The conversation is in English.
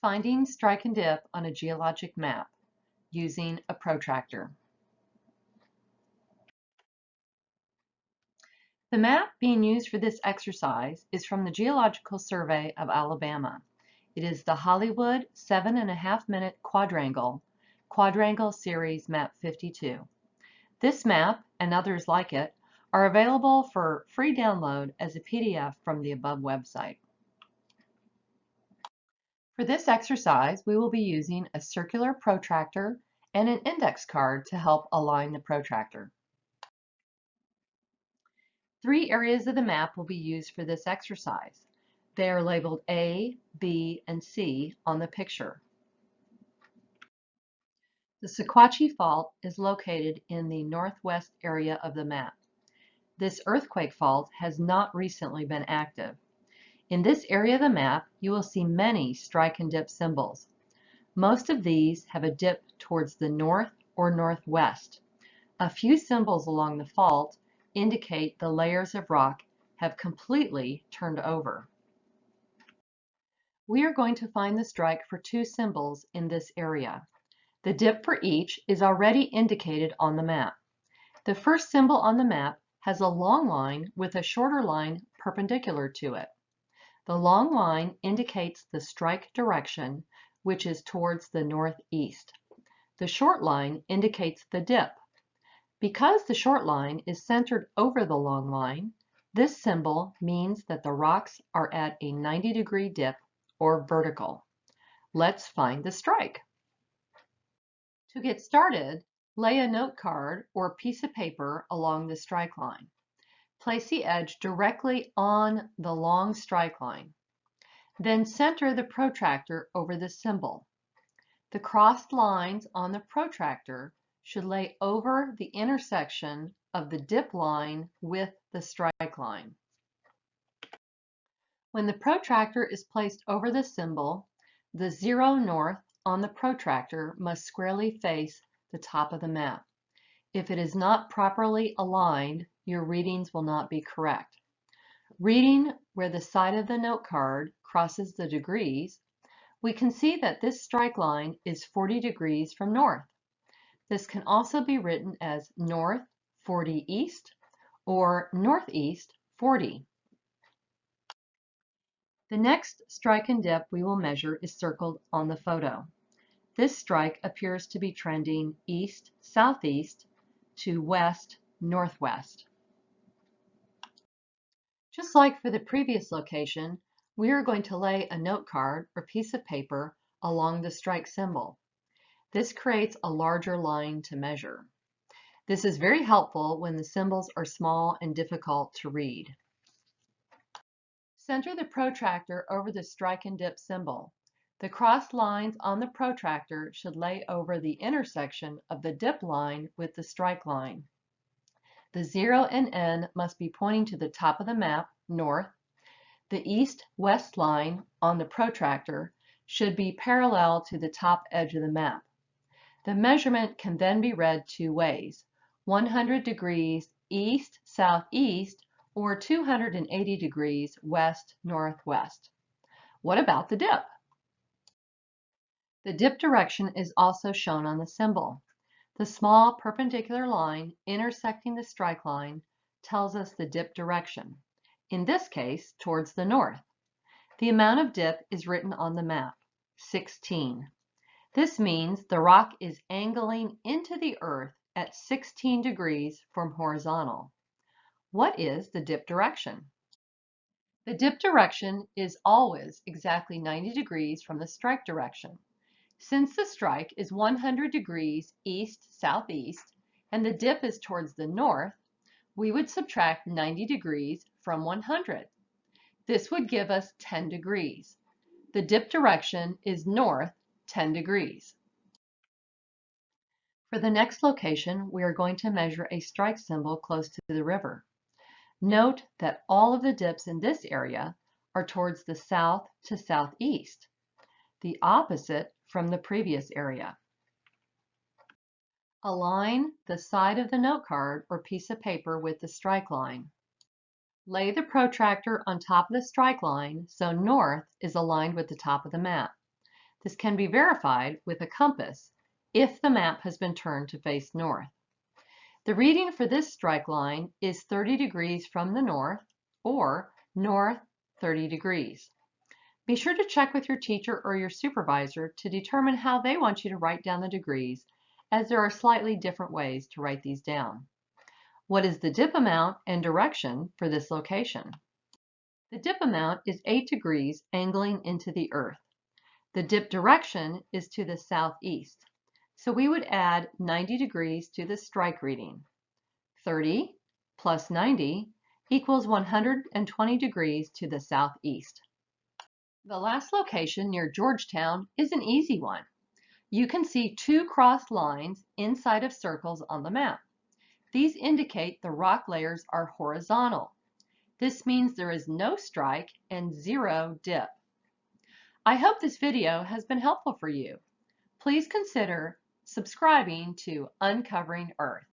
Finding strike and dip on a geologic map using a protractor. The map being used for this exercise is from the Geological Survey of Alabama. It is the Hollywood 7.5-minute quadrangle, Quadrangle Series Map 52. This map, and others like it, are available for free download as a PDF from the above website. For this exercise, we will be using a circular protractor and an index card to help align the protractor. 3 areas of the map will be used for this exercise. They are labeled A, B, and C on the picture. The Sequatchie Fault is located in the northwest area of the map. This earthquake fault has not recently been active. In this area of the map, you will see many strike and dip symbols. Most of these have a dip towards the north or northwest. A few symbols along the fault indicate the layers of rock have completely turned over. We are going to find the strike for 2 symbols in this area. The dip for each is already indicated on the map. The first symbol on the map has a long line with a shorter line perpendicular to it. The long line indicates the strike direction, which is towards the northeast. The short line indicates the dip. Because the short line is centered over the long line, this symbol means that the rocks are at a 90-degree dip or vertical. Let's find the strike. To get started, lay a note card or piece of paper along the strike line. Place the edge directly on the long strike line. Then center the protractor over the symbol. The crossed lines on the protractor should lay over the intersection of the dip line with the strike line. When the protractor is placed over the symbol, the 0 north on the protractor must squarely face the top of the map. If it is not properly aligned, your readings will not be correct. Reading where the side of the note card crosses the degrees, we can see that this strike line is 40 degrees from north. This can also be written as north 40 east or northeast 40. The next strike and dip we will measure is circled on the photo. This strike appears to be trending east-southeast to west-northwest. Just like for the previous location, we are going to lay a note card or piece of paper along the strike symbol. This creates a larger line to measure. This is very helpful when the symbols are small and difficult to read. Center the protractor over the strike and dip symbol. The crossed lines on the protractor should lay over the intersection of the dip line with the strike line. The 0 and N must be pointing to the top of the map, north. The east-west line on the protractor should be parallel to the top edge of the map. The measurement can then be read 2 ways, 100 degrees east-southeast or 280 degrees west-northwest. What about the dip? The dip direction is also shown on the symbol. The small perpendicular line intersecting the strike line tells us the dip direction, in this case towards the north. The amount of dip is written on the map, 16. This means the rock is angling into the earth at 16 degrees from horizontal. What is the dip direction? The dip direction is always exactly 90 degrees from the strike direction. Since the strike is 100 degrees east-southeast and the dip is towards the north, we would subtract 90 degrees from 100. This would give us 10 degrees. The dip direction is north 10 degrees. For the next location, we are going to measure a strike symbol close to the river. Note that all of the dips in this area are towards the south to southeast, the opposite from the previous area. Align the side of the note card or piece of paper with the strike line. Lay the protractor on top of the strike line so north is aligned with the top of the map. This can be verified with a compass if the map has been turned to face north. The reading for this strike line is 30 degrees from the north, or north 30 degrees. Be sure to check with your teacher or your supervisor to determine how they want you to write down the degrees, as there are slightly different ways to write these down. What is the dip amount and direction for this location? The dip amount is 8 degrees angling into the earth. The dip direction is to the southeast, so we would add 90 degrees to the strike reading. 30 plus 90 equals 120 degrees to the southeast. The last location near Georgetown is an easy one. You can see two crossed lines inside of circles on the map. These indicate the rock layers are horizontal. This means there is no strike and zero dip. I hope this video has been helpful for you. Please consider subscribing to Uncovering Earth.